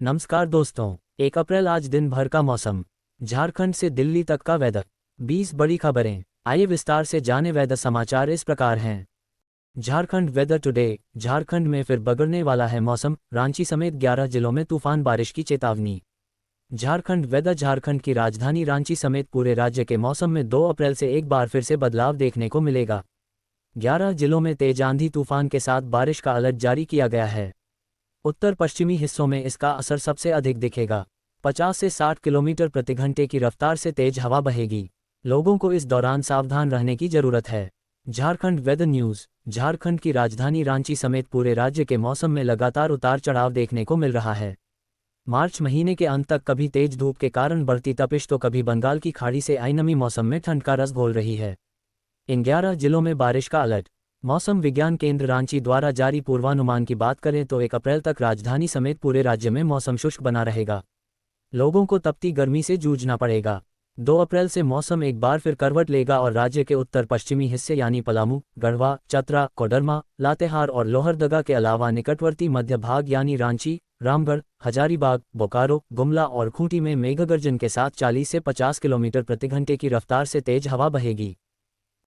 नमस्कार दोस्तों। 1 अप्रैल आज दिन भर का मौसम। झारखंड से दिल्ली तक का वेदर। 20 बड़ी खबरें। आइए विस्तार से जाने वेदर समाचार इस प्रकार हैं। Jharkhand weather today. झारखंड में फिर बिगड़ने वाला है मौसम, रांची समेत 11 जिलों में तूफान बारिश की चेतावनी। झारखंड वेदर। झारखंड की राजधानी रांची समेत पूरे राज्य के मौसम में 2 अप्रैल से एक बार फिर से बदलाव देखने को मिलेगा। 11 जिलों में तेज आंधी तूफान के साथ बारिश का अलर्ट जारी किया गया है। उत्तर पश्चिमी हिस्सों में इसका असर सबसे अधिक दिखेगा। 50 से 60 किलोमीटर प्रति घंटे की रफ्तार से तेज हवा बहेगी। लोगों को इस दौरान सावधान रहने की जरूरत है। Jharkhand weather news. झारखंड की राजधानी रांची समेत पूरे राज्य के मौसम में लगातार उतार चढ़ाव देखने को मिल रहा है। मार्च महीने के अंत तक कभी तेज धूप के कारण बढ़ती तपिश तो कभी बंगाल की खाड़ी से आई नमी मौसम में ठंड का रस घोल रही है। इन 11 जिलों में बारिश का अलर्ट। मौसम विज्ञान केंद्र रांची द्वारा जारी पूर्वानुमान की बात करें तो 1 अप्रैल तक राजधानी समेत पूरे राज्य में मौसम शुष्क बना रहेगा। लोगों को तपती गर्मी से जूझना पड़ेगा। 2 अप्रैल से मौसम एक बार फिर करवट लेगा और राज्य के उत्तर पश्चिमी हिस्से यानी पलामू, गढ़वा, चतरा, कोडरमा, लातेहार और लोहरदगा के अलावा निकटवर्ती मध्य भाग यानी रांची, रामगढ़, हजारीबाग, बोकारो, गुमला और खूंटी में मेघगर्जन के साथ 40 से 50 किलोमीटर प्रति घंटे की रफ्तार से तेज हवा बहेगी।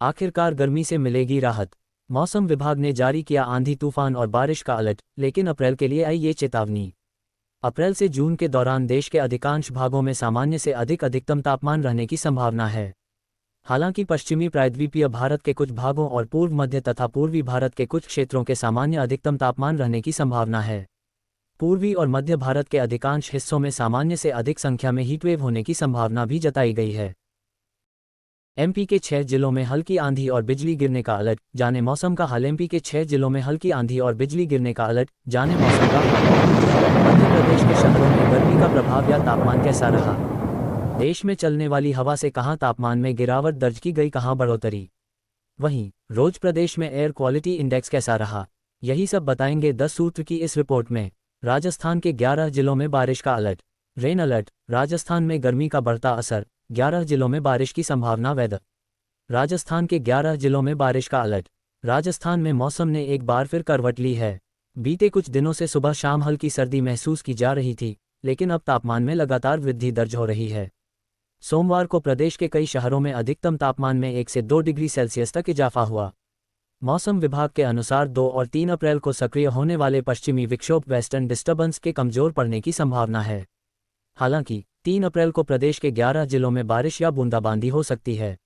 आखिरकार गर्मी से मिलेगी राहत। मौसम विभाग ने जारी किया आंधी तूफान और बारिश का अलर्ट, लेकिन अप्रैल के लिए आई ये चेतावनी। अप्रैल से जून के दौरान देश के अधिकांश भागों में सामान्य से अधिक अधिकतम तापमान रहने की संभावना है। हालांकि पश्चिमी प्रायद्वीपीय भारत के कुछ भागों और पूर्व मध्य तथा पूर्वी भारत के कुछ क्षेत्रों के सामान्य अधिकतम तापमान रहने की संभावना है। पूर्वी और मध्य भारत के अधिकांश हिस्सों में सामान्य से अधिक संख्या में हीटवेव होने की संभावना भी जताई गई है। एमपी के 6 जिलों में हल्की आंधी और बिजली गिरने का अलर्ट, जाने मौसम का हाल। एमपी के 6 जिलों में हल्की आंधी और बिजली गिरने का अलर्ट, जाने मौसम का हाल। मध्य प्रदेश के शहरों में गर्मी का प्रभाव या तापमान कैसा रहा? देश में चलने वाली हवा से कहां तापमान में गिरावट दर्ज की गई, कहां बढ़ोतरी? वहीं रोज प्रदेश में एयर क्वालिटी इंडेक्स कैसा रहा? यही सब बताएंगे 10 सूत्र की इस रिपोर्ट में। राजस्थान के 11 जिलों में बारिश का अलर्ट। Rain alert. राजस्थान में गर्मी का बढ़ता असर, 11 जिलों में बारिश की संभावना। वेदर। राजस्थान के 11 जिलों में बारिश का अलर्ट। राजस्थान में मौसम ने एक बार फिर करवट ली है। बीते कुछ दिनों से सुबह शाम हल्की सर्दी महसूस की जा रही थी, लेकिन अब तापमान में लगातार वृद्धि दर्ज हो रही है। सोमवार को प्रदेश के कई शहरों में अधिकतम तापमान में 1 से 2 डिग्री सेल्सियस तक इजाफा हुआ। मौसम विभाग के अनुसार 2 और 3 अप्रैल को सक्रिय होने वाले पश्चिमी विक्षोभ वेस्टर्न डिस्टर्बेंस के कमजोर पड़ने की संभावना है। हालांकि 3 अप्रैल को प्रदेश के 11 जिलों में बारिश या बूंदाबांदी हो सकती है।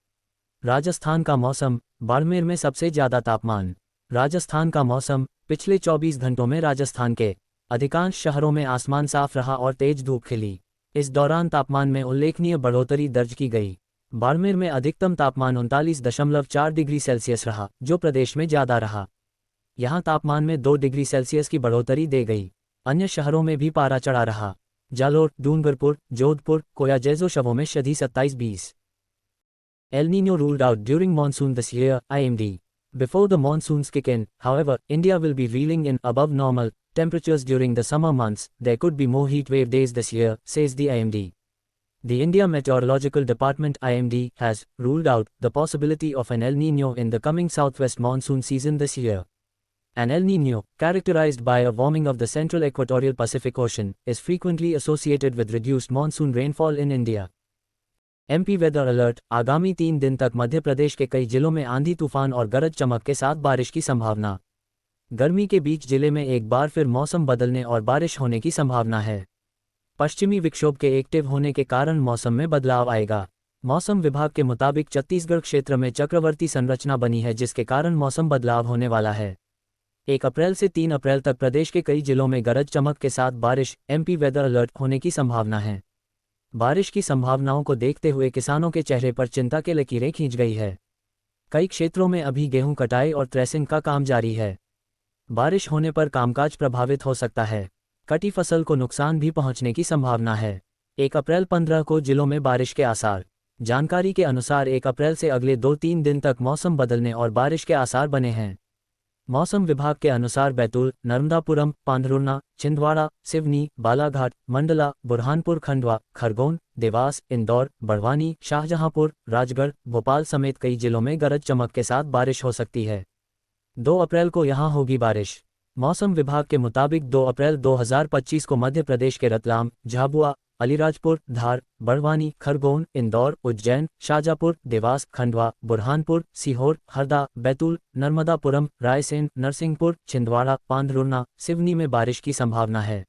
राजस्थान का मौसम। बाड़मेर में सबसे ज्यादा तापमान। राजस्थान का मौसम। पिछले 24 घंटों में राजस्थान के अधिकांश शहरों में आसमान साफ रहा और तेज धूप खिली। इस दौरान तापमान में उल्लेखनीय बढ़ोतरी दर्ज की गई। बाड़मेर में अधिकतम तापमान 39.4 डिग्री सेल्सियस रहा, जो प्रदेश में ज्यादा रहा। यहां तापमान में 2 डिग्री सेल्सियस की बढ़ोतरी दे गई। अन्य शहरों में भी पारा चढ़ा रहा। जालोर, डूंगरपुर, जोधपुर, कोया जैसो शवों में शदी 27-20। El Niño ruled out during monsoon this year, IMD. Before the monsoons kick in, however, India will be reeling in above normal temperatures during the summer months. There could be more heat wave days this year, says the IMD. The India Meteorological Department IMD has ruled out the possibility of an El Niño in the coming southwest monsoon season this year. An El Niño, characterized by a warming of the central equatorial Pacific Ocean, is frequently associated with reduced monsoon rainfall in India. MP weather alert. आगामी 3 दिन तक मध्य प्रदेश के कई जिलों में आंधी तूफान और गरज चमक के साथ बारिश की संभावना। गर्मी के बीच जिले में एक बार फिर मौसम बदलने और बारिश होने की संभावना है। पश्चिमी विक्षोभ के एक्टिव होने के कारण मौसम में बदलाव आएगा। मौसम विभाग के मुताबिक छत्तीसगढ़ क्षेत्र में चक्रवर्ती संरचना बनी है, जिसके कारण मौसम बदलाव होने वाला है। 1 अप्रैल से 3 अप्रैल तक प्रदेश के कई जिलों में गरज चमक के साथ बारिश, एमपी वेदर अलर्ट होने की संभावना है। बारिश की संभावनाओं को देखते हुए किसानों के चेहरे पर चिंता की लकीरें खींच गई है। कई क्षेत्रों में अभी गेहूं कटाई और थ्रेसिंग का काम जारी है। बारिश होने पर कामकाज प्रभावित हो सकता है। कटी फसल को नुकसान भी पहुंचने की संभावना है। 1 अप्रैल 15 को जिलों में बारिश के आसार। जानकारी के अनुसार 1 अप्रैल से अगले 2-3 दिन तक मौसम बदलने और बारिश के आसार बने हैं। मौसम विभाग के अनुसार बैतूल, नर्मदापुरम, पांढरुना, छिंदवाड़ा, सिवनी, बालाघाट, मंडला, बुरहानपुर, खंडवा, खरगोन, देवास, इंदौर, बड़वानी, शाहजहांपुर, राजगढ़, भोपाल समेत कई जिलों में गरज चमक के साथ बारिश हो सकती है। 2 अप्रैल को यहां होगी बारिश। मौसम विभाग के मुताबिक 2 अप्रैल 2025 को मध्य प्रदेश के रतलाम, झाबुआ, अलीराजपुर, धार, बड़वानी, खरगोन, इंदौर, उज्जैन, शाजापुर, देवास, खंडवा, बुरहानपुर, सीहोर, हरदा, बैतूल, नर्मदापुरम, रायसेन, नरसिंहपुर, छिंदवाड़ा, पांढुर्णा, सिवनी में बारिश की संभावना है।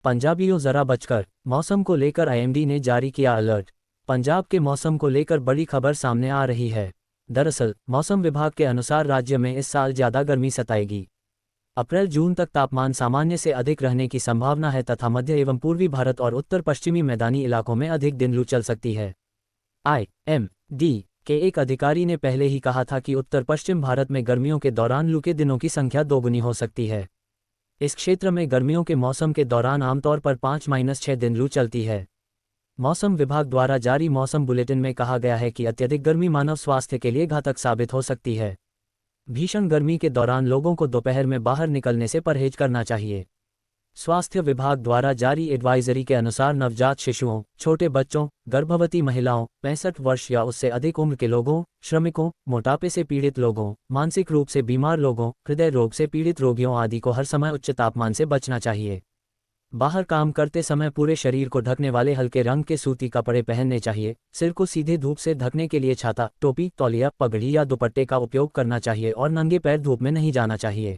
पंजाबियों जरा बचकर, मौसम को लेकर आईएमडी ने जारी किया अलर्ट। पंजाब के मौसम को लेकर बड़ी खबर सामने आ रही है। दरअसल मौसम विभाग के अनुसार राज्य में इस साल ज़्यादा गर्मी सताएगी। अप्रैल जून तक तापमान सामान्य से अधिक रहने की संभावना है तथा मध्य एवं पूर्वी भारत और उत्तर पश्चिमी मैदानी इलाकों में अधिक दिन लू चल सकती है। आईएमडी के एक अधिकारी ने पहले ही कहा था कि उत्तर पश्चिम भारत में गर्मियों के दौरान लू के दिनों की संख्या दोगुनी हो सकती है। इस क्षेत्र में गर्मियों के मौसम के दौरान आमतौर पर 5-6 दिन लू चलती है। मौसम विभाग द्वारा जारी मौसम बुलेटिन में कहा गया है कि अत्यधिक गर्मी मानव स्वास्थ्य के लिए घातक साबित हो सकती है। भीषण गर्मी के दौरान लोगों को दोपहर में बाहर निकलने से परहेज करना चाहिए। स्वास्थ्य विभाग द्वारा जारी एडवाइजरी के अनुसार नवजात शिशुओं, छोटे बच्चों, गर्भवती महिलाओं, 65 वर्ष या उससे अधिक उम्र के लोगों, श्रमिकों, मोटापे से पीड़ित लोगों, मानसिक रूप से बीमार लोगों, हृदय रोग से पीड़ित रोगियों आदि को हर समय उच्च तापमान से बचना चाहिए। बाहर काम करते समय पूरे शरीर को ढकने वाले हल्के रंग के सूती कपड़े पहनने चाहिए। सिर को सीधे धूप से ढकने के लिए छाता, टोपी, तौलिया, पगड़ी या दुपट्टे का उपयोग करना चाहिए और नंगे पैर धूप में नहीं जाना चाहिए।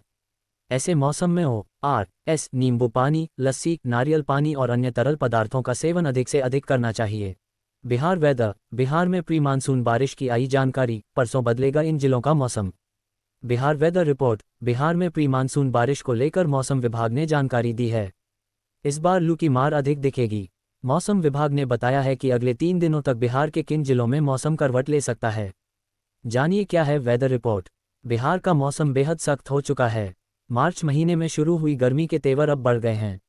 ऐसे मौसम में ORS, नींबू पानी, लस्सी, नारियल पानी और अन्य तरल पदार्थों का सेवन अधिक से अधिक करना चाहिए। बिहार वेदर, बिहार में प्री मानसून बारिश की आई जानकारी, परसों बदलेगा इन जिलों का मौसम। बिहार वेदर रिपोर्ट, बिहार में प्री मानसून बारिश को लेकर मौसम विभाग ने जानकारी दी है। इस बार लू की मार अधिक दिखेगी। मौसम विभाग ने बताया है कि अगले 3 दिनों तक बिहार के किन जिलों में मौसम करवट ले सकता है। जानिए क्या है वेदर रिपोर्ट। बिहार का मौसम बेहद सख्त हो चुका है। मार्च महीने में शुरू हुई गर्मी के तेवर अब बढ़ गए हैं।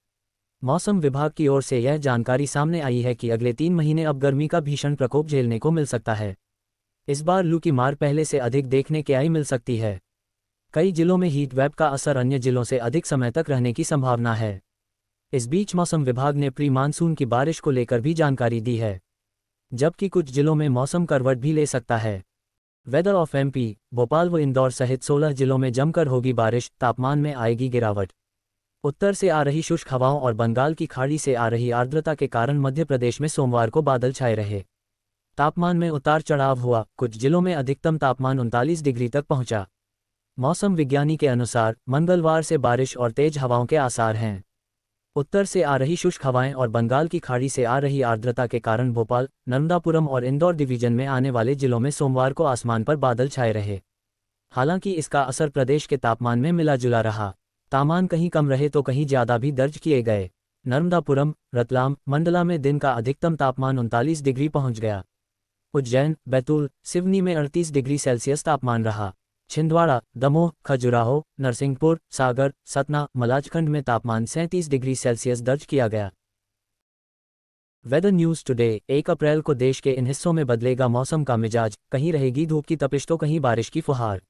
मौसम विभाग की ओर से यह जानकारी सामने आई है कि अगले 3 महीने अब गर्मी का भीषण प्रकोप झेलने को मिल सकता है। इस बार लू की मार पहले से अधिक देखने के आई मिल सकती है। कई जिलों में हीट वेव का असर अन्य जिलों से अधिक समय तक रहने की संभावना है। इस बीच मौसम विभाग ने प्री मानसून की बारिश को लेकर भी जानकारी दी है, जबकि कुछ जिलों में मौसम करवट भी ले सकता है। वेदर ऑफ MP, भोपाल व इंदौर सहित 16 जिलों में जमकर होगी बारिश, तापमान में आएगी गिरावट। उत्तर से आ रही शुष्क हवाओं और बंगाल की खाड़ी से आ रही आर्द्रता के कारण मध्य प्रदेश में सोमवार को बादल छाए रहे। तापमान में उतार चढ़ाव हुआ, कुछ जिलों में अधिकतम तापमान 39 डिग्री तक पहुंचा। मौसम विज्ञानी के अनुसार मंगलवार से बारिश और तेज हवाओं के आसार हैं। उत्तर से आ रही शुष्क हवाएं और बंगाल की खाड़ी से आ रही आर्द्रता के कारण भोपाल, नर्मदापुरम और इंदौर डिवीजन में आने वाले जिलों में सोमवार को आसमान पर बादल छाए रहे। हालांकि इसका असर प्रदेश के तापमान में मिला जुला रहा। तापमान कहीं कम रहे तो कहीं ज़्यादा भी दर्ज किए गए। नर्मदापुरम, रतलाम, मंडला में दिन का अधिकतम तापमान 39 डिग्री पहुंच गया। उज्जैन, बैतूल, सिवनी में 38 डिग्री सेल्सियस तापमान रहा। छिंदवाड़ा, दमोह, खजुराहो, नरसिंहपुर, सागर, सतना, मलाजखंड में तापमान 37 डिग्री सेल्सियस दर्ज किया गया। वेदर न्यूज़ टुडे, 1 अप्रैल को देश के इन हिस्सों में बदलेगा मौसम का मिजाज, कहीं रहेगी धूप की तपिश तो कहीं बारिश की फुहार।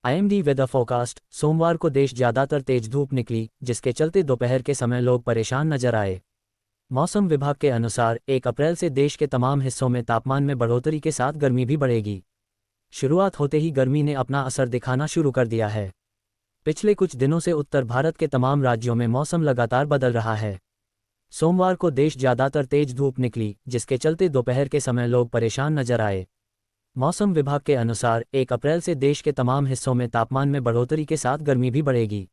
IMD वेदर फोरकास्ट, सोमवार को देश ज़्यादातर तेज धूप निकली, जिसके चलते दोपहर के समय लोग परेशान नजर आए। मौसम विभाग के अनुसार 1 अप्रैल से देश के तमाम हिस्सों में तापमान में बढ़ोतरी के साथ गर्मी भी बढ़ेगी। शुरुआत होते ही गर्मी ने अपना असर दिखाना शुरू कर दिया है। पिछले कुछ दिनों से उत्तर भारत के तमाम राज्यों में मौसम लगातार बदल रहा है। सोमवार को देश ज़्यादातर तेज धूप निकली, जिसके चलते दोपहर के समय लोग परेशान नजर आए। मौसम विभाग के अनुसार 1 अप्रैल से देश के तमाम हिस्सों में तापमान में बढ़ोतरी के साथ गर्मी भी बढ़ेगी।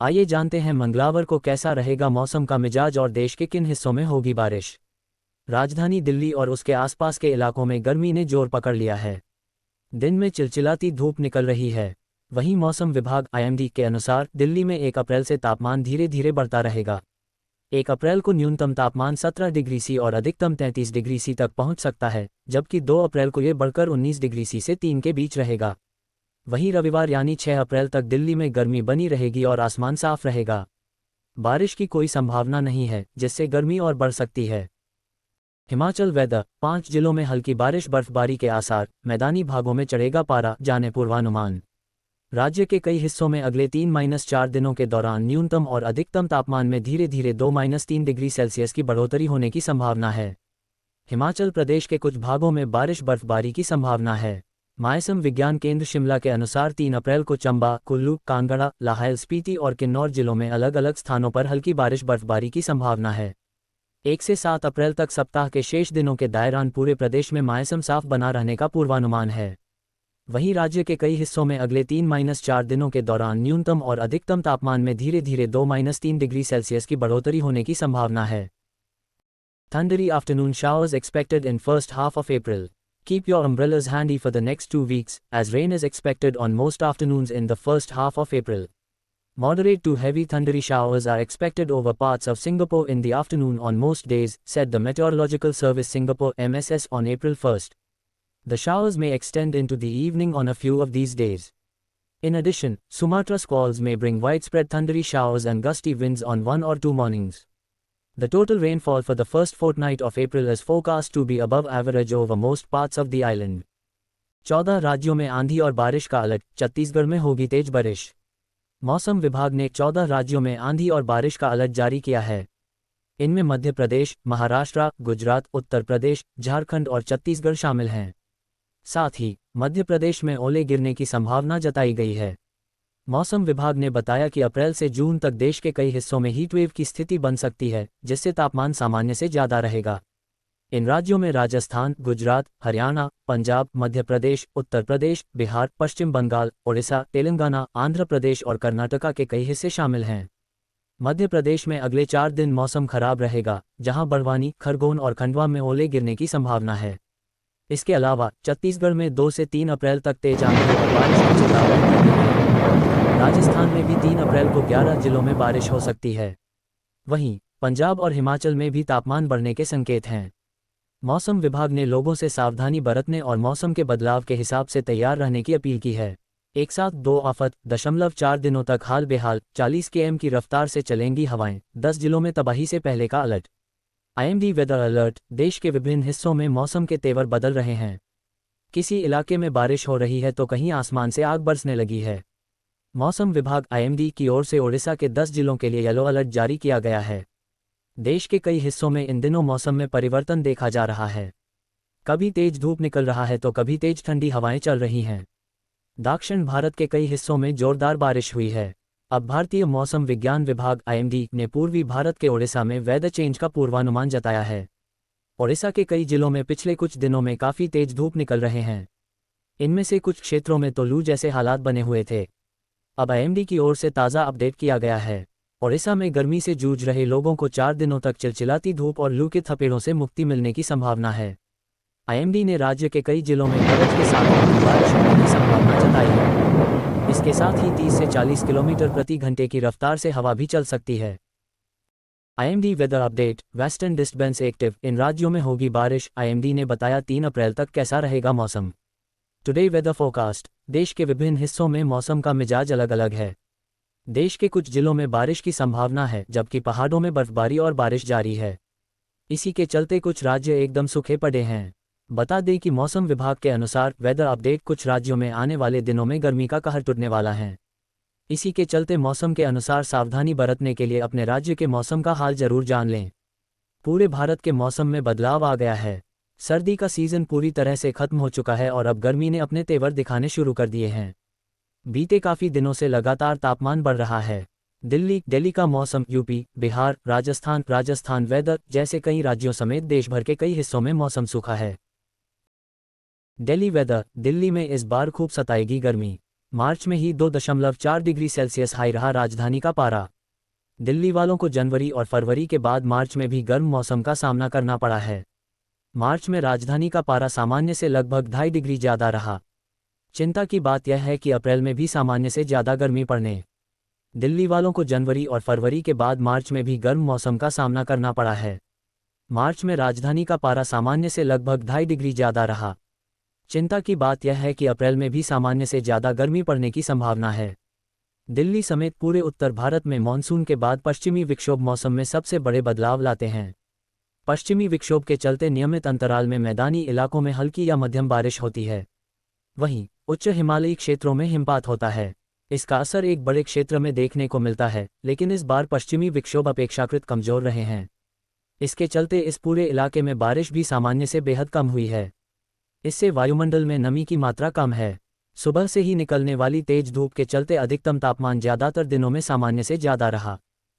आइए जानते हैं मंगलवार को कैसा रहेगा मौसम का मिजाज और देश के किन हिस्सों में होगी बारिश। राजधानी दिल्ली और उसके आसपास के इलाकों में गर्मी ने जोर पकड़ लिया है। दिन में चिलचिलाती धूप निकल रही है। वहीं मौसम विभाग IMD के अनुसार दिल्ली में 1 अप्रैल से तापमान धीरे धीरे बढ़ता रहेगा। 1 अप्रैल को न्यूनतम तापमान 17 डिग्री C और अधिकतम 33 डिग्री C तक पहुंच सकता है, जबकि 2 अप्रैल को यह बढ़कर 19 डिग्री C से 3 के बीच रहेगा। वहीं रविवार यानी 6 अप्रैल तक दिल्ली में गर्मी बनी रहेगी और आसमान साफ रहेगा। बारिश की कोई संभावना नहीं है, जिससे गर्मी और बढ़ सकती है। हिमाचल वेदर, 5 जिलों में हल्की बारिश बर्फबारी के आसार, मैदानी भागों में चढ़ेगा पारा, जाने पूर्वानुमान। राज्य के कई हिस्सों में अगले 3-4 दिनों के दौरान न्यूनतम और अधिकतम तापमान में धीरे धीरे 2-3 डिग्री सेल्सियस की बढ़ोतरी होने की संभावना है। हिमाचल प्रदेश के कुछ भागों में बारिश बर्फबारी की संभावना है। मौसम विज्ञान केंद्र शिमला के अनुसार 3 अप्रैल को चंबा, कुल्लू, कांगड़ा, लाहौल स्पीति और किन्नौर जिलों में अलग अलग स्थानों पर हल्की बारिश बर्फबारी की संभावना है। 1 से 7 अप्रैल तक सप्ताह के शेष दिनों के दौरान पूरे प्रदेश में मौसम साफ बना रहने का पूर्वानुमान है। वहीं राज्य के कई हिस्सों में अगले 3-4 दिनों के दौरान न्यूनतम और अधिकतम तापमान में धीरे धीरे 2-3 डिग्री सेल्सियस की बढ़ोतरी होने की संभावना है। Thundery afternoon showers expected in first half of April. Keep your umbrellas handy for the next 2 weeks, as rain is expected on most afternoons in the first half of April. Moderate to heavy thundery showers are expected over parts of Singapore in the afternoon on most days, said the Meteorological Service Singapore (MSS) on April 1. The showers may extend into the evening on a few of these days. In addition, Sumatra squalls may bring widespread thundery showers and gusty winds on 1 or 2 mornings. The total rainfall for the first fortnight of April is forecast to be above average over most parts of the island. 14 राज्यों में आंधी और बारिश का alert, Chhattisgarh में होगी तेज बारिश। मौसम विभाग ने 14 राज्यों में आंधी और बारिश का अलर्ट जारी किया है। इनमें मध्य प्रदेश, महाराष्ट्र, गुजरात, उत्तर प्रदेश, झारखंड और छत्तीसगढ़ शामिल हैं। साथ ही मध्य प्रदेश में ओले गिरने की संभावना जताई गई है। मौसम विभाग ने बताया कि अप्रैल से जून तक देश के कई हिस्सों में हीटवेव की स्थिति बन सकती है, जिससे तापमान सामान्य से ज़्यादा रहेगा। इन राज्यों में राजस्थान, गुजरात, हरियाणा, पंजाब, मध्य प्रदेश, उत्तर प्रदेश, बिहार, पश्चिम बंगाल, ओडिशा, तेलंगाना, आंध्र प्रदेश और कर्नाटका के कई हिस्से शामिल हैं। मध्य प्रदेश में अगले 4 दिन मौसम खराब रहेगा, जहां बड़वानी, खरगोन और खंडवा में ओले गिरने की संभावना है। इसके अलावा छत्तीसगढ़ में 2 से 3 अप्रैल तक तेज आंधी और बारिश की चेतावनी दी गई है। राजस्थान में भी 3 अप्रैल को 11 जिलों में बारिश हो सकती है। वहीं पंजाब और हिमाचल में भी तापमान बढ़ने के संकेत हैं। मौसम विभाग ने लोगों से सावधानी बरतने और मौसम के बदलाव के हिसाब से तैयार रहने की अपील की है। एक साथ 2.4 दिनों तक हाल बेहाल 40 km की रफ्तार से चलेंगी हवाएं, 10 जिलों में तबाही से पहले का अलर्ट। IMD weather alert. देश के विभिन्न हिस्सों में मौसम के तेवर बदल रहे हैं। किसी इलाके में बारिश हो रही है तो कहीं आसमान से आग बरसने लगी है। मौसम विभाग IMD की ओर से ओडिशा के 10 जिलों के लिए येलो अलर्ट जारी किया गया है। देश के कई हिस्सों में इन दिनों मौसम में परिवर्तन देखा जा रहा है। कभी तेज धूप निकल रहा है तो कभी तेज ठंडी हवाएं चल रही हैं। दक्षिण भारत के कई हिस्सों में जोरदार बारिश हुई है। अब भारतीय मौसम विज्ञान विभाग IMD ने पूर्वी भारत के ओडिशा में वेदर चेंज का पूर्वानुमान जताया है। ओडिशा के कई जिलों में पिछले कुछ दिनों में काफ़ी तेज धूप निकल रहे हैं। इनमें से कुछ क्षेत्रों में तो लू जैसे हालात बने हुए थे। अब IMD की ओर से ताज़ा अपडेट किया गया है। ओडिशा में गर्मी से जूझ रहे लोगों को 4 दिनों तक चिलचिलाती धूप और लू के थपेड़ों से मुक्ति मिलने की संभावना है। IMD ने राज्य के कई जिलों में गरज के साथ बारिश होने की संभावना जताई है। इसके साथ ही 30 से 40 किलोमीटर प्रति घंटे की रफ्तार से हवा भी चल सकती है। IMD weather update. Western disturbance active. इन राज्यों में होगी बारिश। IMD ने बताया 3 अप्रैल तक कैसा रहेगा मौसम। Today weather forecast. देश के विभिन्न हिस्सों में मौसम का मिजाज अलग अलग है। देश के कुछ जिलों में बारिश की संभावना है, जबकि पहाड़ों में बर्फबारी और बारिश जारी है। इसी के चलते कुछ राज्य एकदम सूखे पड़े हैं। बता दें कि मौसम विभाग के अनुसार वेदर अपडेट कुछ राज्यों में आने वाले दिनों में गर्मी का कहर टूटने वाला है। इसी के चलते मौसम के अनुसार सावधानी बरतने के लिए अपने राज्य के मौसम का हाल जरूर जान लें। पूरे भारत के मौसम में बदलाव आ गया है। सर्दी का सीजन पूरी तरह से खत्म हो चुका है और अब गर्मी ने अपने तेवर दिखाने शुरू कर दिए हैं। बीते काफ़ी दिनों से लगातार तापमान बढ़ रहा है। दिल्ली का मौसम यूपी, बिहार, राजस्थान वेदर जैसे कई राज्यों समेत देश भर के कई हिस्सों में मौसम सूखा है। दिल्ली वेदर। दिल्ली में इस बार खूब सताएगी गर्मी। मार्च में ही 2.4 डिग्री सेल्सियस हाई रहा राजधानी का पारा। दिल्ली वालों को जनवरी और फरवरी के बाद मार्च में भी गर्म मौसम का सामना करना पड़ा है। मार्च में राजधानी का पारा सामान्य से लगभग 2.5 डिग्री ज़्यादा रहा। चिंता की बात यह है कि अप्रैल में भी सामान्य से ज़्यादा गर्मी पड़ने दिल्ली वालों को जनवरी और फरवरी के बाद मार्च में भी गर्म मौसम का सामना करना पड़ा है। मार्च में राजधानी का पारा सामान्य से लगभग 2.5 डिग्री ज़्यादा रहा। चिंता की बात यह है कि अप्रैल में भी सामान्य से ज़्यादा गर्मी पड़ने की संभावना है। दिल्ली समेत पूरे उत्तर भारत में मानसून के बाद पश्चिमी विक्षोभ मौसम में सबसे बड़े बदलाव लाते हैं। पश्चिमी विक्षोभ के चलते नियमित अंतराल में मैदानी इलाकों में हल्की या मध्यम बारिश होती है। वहीं उच्च हिमालयी क्षेत्रों में हिमपात होता है। इसका असर एक बड़े क्षेत्र में देखने को मिलता है, लेकिन इस बार पश्चिमी विक्षोभ अपेक्षाकृत कमजोर रहे हैं। इसके चलते इस पूरे इलाके में बारिश भी सामान्य से बेहद कम हुई है। इससे वायुमंडल में नमी की मात्रा कम है। सुबह से ही निकलने वाली तेज धूप के चलते अधिकतम तापमान ज़्यादातर दिनों में सामान्य से ज़्यादा रहा।